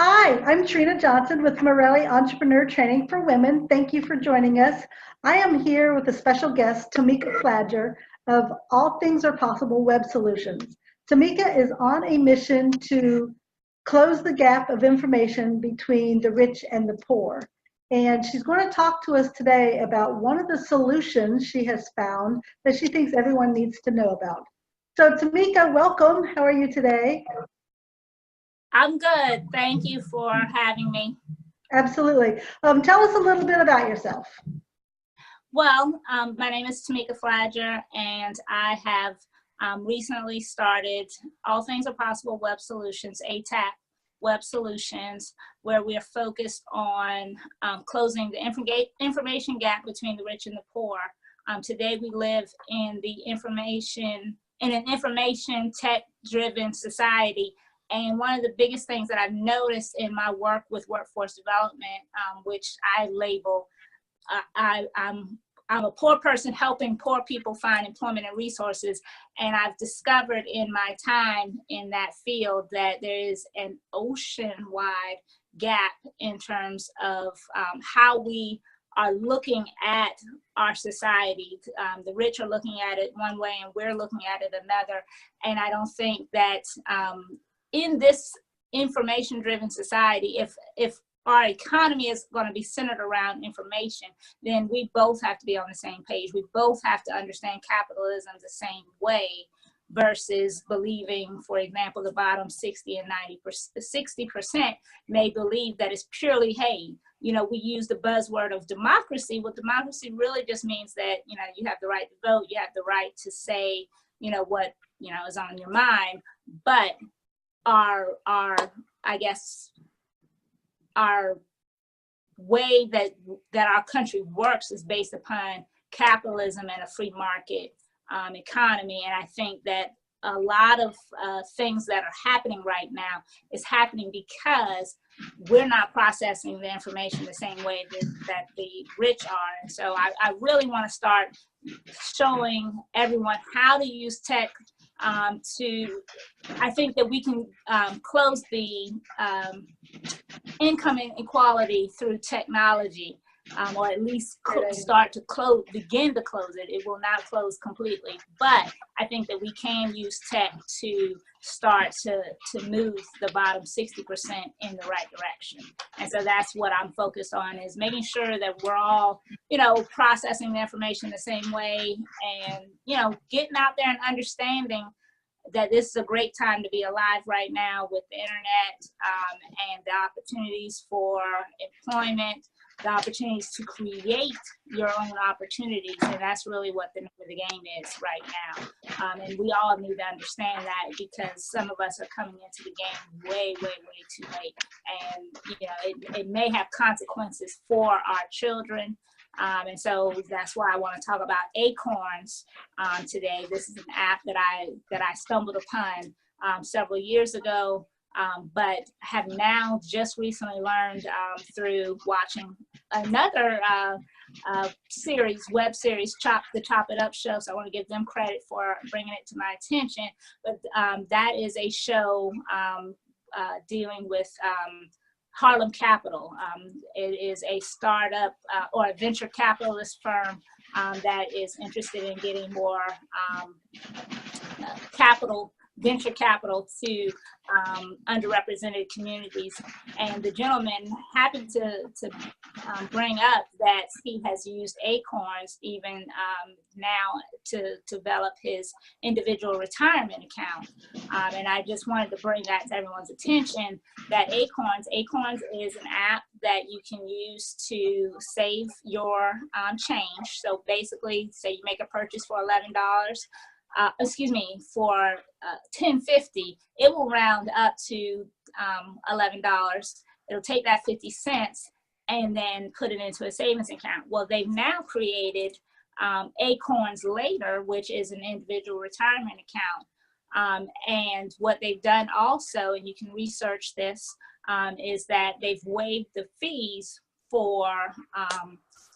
Hi, I'm Trina Johnson with Mirelli Entrepreneur Training for Women. Thank you for joining us. I am here with a special guest, Tomeaka Fladger of All Things Are Possible Web Solutions. Tomeaka is on a mission to close the gap of information between the rich and the poor. And she's going to talk to us today about one of the solutions she has found that she thinks everyone needs to know about. So Tomeaka, welcome. How are you today? I'm good. Thank you for having me. Absolutely. Tell us a little bit about yourself. Well, my name is Tomeaka Fladger, and I have recently started All Things Are Possible Web Solutions, ATAP Web Solutions, where we are focused on closing the information gap between the rich and the poor. Today, we live in an information tech-driven society. And one of the biggest things that I've noticed in my work with workforce development, which I label, I'm a poor person helping poor people find employment and resources. And I've discovered in my time in that field that there is an ocean-wide gap in terms of how we are looking at our society. The rich are looking at it one way and we're looking at it another. And I don't think that in this information-driven society, if our economy is going to be centered around information, then we both have to be on the same page. We both have to understand capitalism the same way versus believing, for example, the bottom 60 and 60% may believe that it's purely, hey, we use the buzzword of democracy. Well, democracy really just means that, you have the right to vote, you have the right to say, what, is on your mind. But our way that our country works is based upon capitalism and a free market economy. And I think that a lot of things that are happening right now is happening because we're not processing the information the same way that the rich are. And so I really want to start showing everyone how to use tech I think that we can close the income inequality through technology, or at least begin to close it. It will not close completely, but I think that we can use tech to start to move the bottom 60% in the right direction. And so that's what I'm focused on, is making sure that we're all, processing the information the same way, and, getting out there and understanding that this is a great time to be alive right now with the internet, and the opportunities for employment, the opportunities to create your own opportunities. And that's really what the name of the game is right now. And we all need to understand that, because some of us are coming into the game way, way, way too late. And, it may have consequences for our children. And so that's why I want to talk about ACORNS today. This is an app that I stumbled upon several years ago, but have now just recently learned through watching another web series, the Chop It Up show. So I want to give them credit for bringing it to my attention. But that is a show dealing with Harlem Capital. It is a startup or a venture capitalist firm that is interested in getting more venture capital to underrepresented communities. And the gentleman happened to bring up that he has used ACORNS even now to develop his individual retirement account. And I just wanted to bring that to everyone's attention, that ACORNS is an app that you can use to save your change. So basically, say you make a purchase for $11, for $10.50, it will round up to $11. It'll take that 50 cents and then put it into a savings account. Well, they've now created ACORNS Later, which is an individual retirement account. And what they've done also, and you can research this, is that they've waived the fees for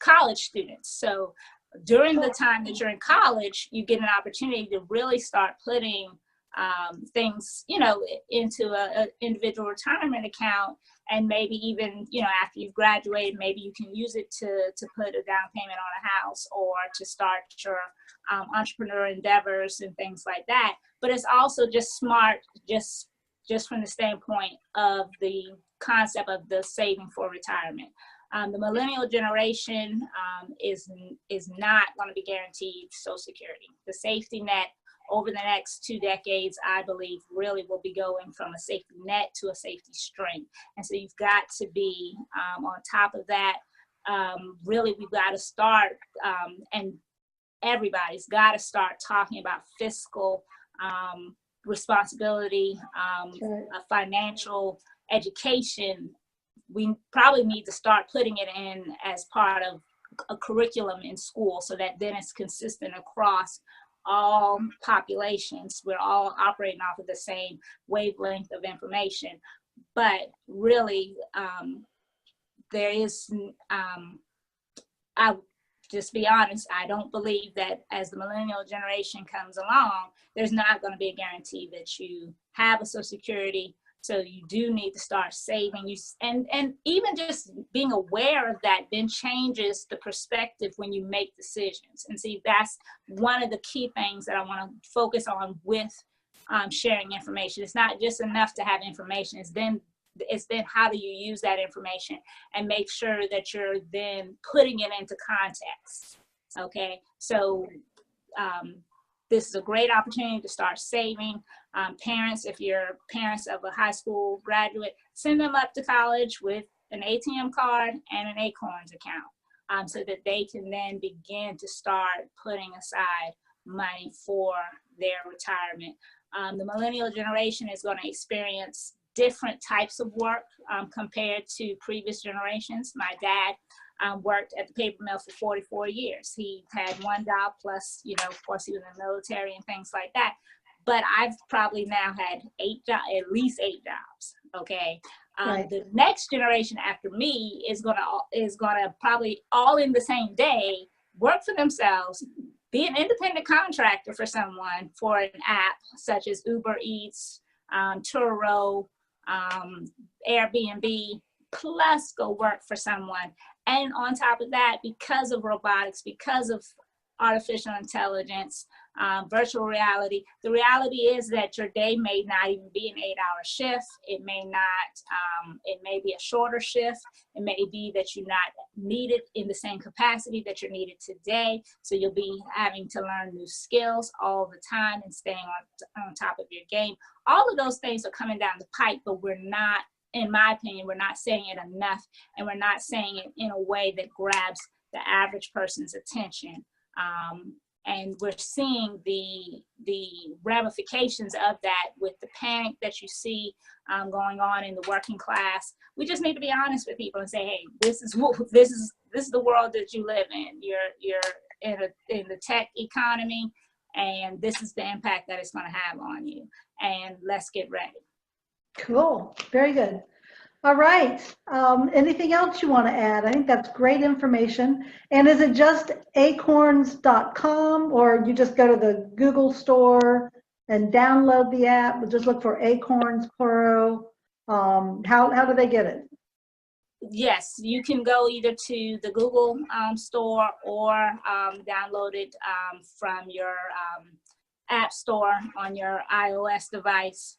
college students. So during the time that you're in college, you get an opportunity to really start putting things, you know, into a individual retirement account. And maybe even, you know, after you've graduated, maybe you can use it to put a down payment on a house or to start your entrepreneur endeavors and things like that. But it's also just smart, just from the standpoint of the concept of the saving for retirement. The millennial generation is not going to be guaranteed Social Security. The safety net over the next 2 decades, I believe, really will be going from a safety net to a safety string. And so you've got to be on top of that. Really, we've got to start, and everybody's got to start talking about fiscal responsibility, financial education. We probably need to start putting it in as part of a curriculum in school so that then it's consistent across all populations. We're all operating off of the same wavelength of information. But really, there is, I'll just be honest, I don't believe that as the millennial generation comes along, there's not going to be a guarantee that you have a Social Security. So you do need to start saving. And even just being aware of that then changes the perspective when you make decisions. And see, that's one of the key things that I want to focus on with sharing information. It's not just enough to have information. It's then how do you use that information and make sure that you're then putting it into context. Okay, so this is a great opportunity to start saving. Parents, if you're parents of a high school graduate, send them up to college with an ATM card and an ACORNS account so that they can then begin to start putting aside money for their retirement. The millennial generation is going to experience different types of work compared to previous generations. My dad worked at the paper mill for 44 years. He had one job plus, you know, of course he was in the military and things like that. But I've probably now had at least 8 jobs. Okay. Right. The next generation after me is gonna probably all in the same day work for themselves, be an independent contractor for someone for an app such as Uber Eats, Turo, Airbnb, plus go work for someone. And on top of that, because of robotics, because of artificial intelligence, virtual reality, the reality is that your day may not even be an 8-hour shift. It may not, it may be a shorter shift. It may be that you're not needed in the same capacity that you're needed today. So you'll be having to learn new skills all the time and staying on top of your game. All of those things are coming down the pipe, but we're not, in my opinion, we're not saying it enough, and we're not saying it in a way that grabs the average person's attention. And we're seeing the ramifications of that with the panic that you see going on in the working class. We just need to be honest with people and say, hey, this is the world that you live in. You're in the tech economy, and this is the impact that it's going to have on you. And let's get ready. Cool. Very good. All right. Anything else you want to add? I think that's great information. And is it just acorns.com, or you just go to the Google store and download the app? We'll just look for Acorns Pro. How do they get it? Yes, you can go either to the Google store or download it from your app store on your iOS device.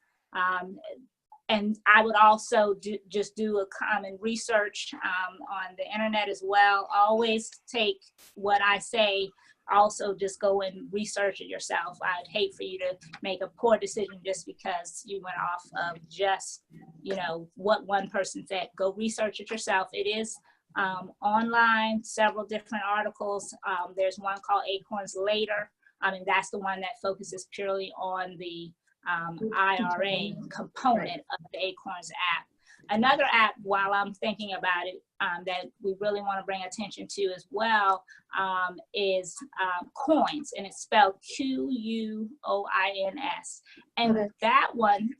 And I would also just do a common research on the internet as well. Always take what I say, also just go and research it yourself. I'd hate for you to make a poor decision just because you went off of just, you know, what one person said. Go research it yourself. It is online, several different articles. There's one called Acorns Later. I mean, that's the one that focuses purely on the IRA component of the ACORNS app. Another app, while I'm thinking about it, that we really want to bring attention to as well is Coins, and it's spelled Quoins. And that one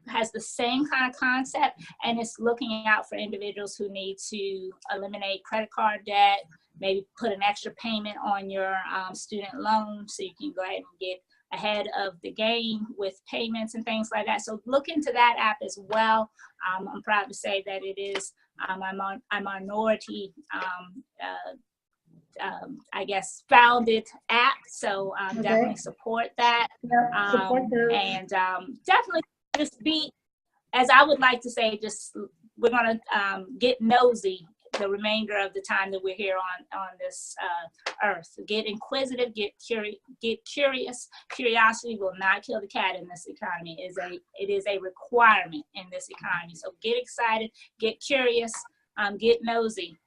has the same kind of concept, and it's looking out for individuals who need to eliminate credit card debt, maybe put an extra payment on your student loan so you can go ahead and get ahead of the game with payments and things like that. So look into that app as well. I'm proud to say that it is a minority, I guess, founded app. So Okay. definitely support that. Yeah, support those. And definitely just be, as I would like to say, just we're going to get nosy the remainder of the time that we're here on this earth. Get inquisitive, get curious. Curiosity will not kill the cat in this economy. It is a requirement in this economy. So get excited, get curious, get nosy.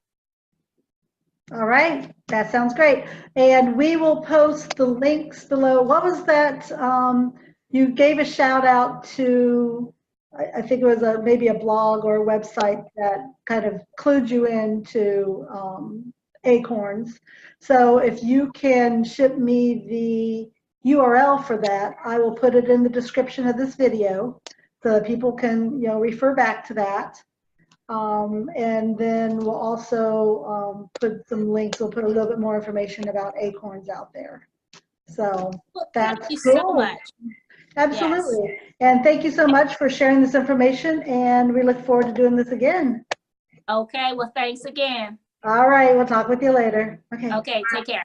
All right, that sounds great. And we will post the links below. What was that? You gave a shout out to, I think it was maybe a blog or a website that kind of clued you into ACORNS. So if you can ship me the URL for that, I will put it in the description of this video so that people can, refer back to that. And then we'll also put some links. We'll put a little bit more information about ACORNS out there. So that's thank you cool. so much. Absolutely. Yes. And thank you so much for sharing this information, and we look forward to doing this again. Okay, well, thanks again. All right, we'll talk with you later. Okay. Okay, take care.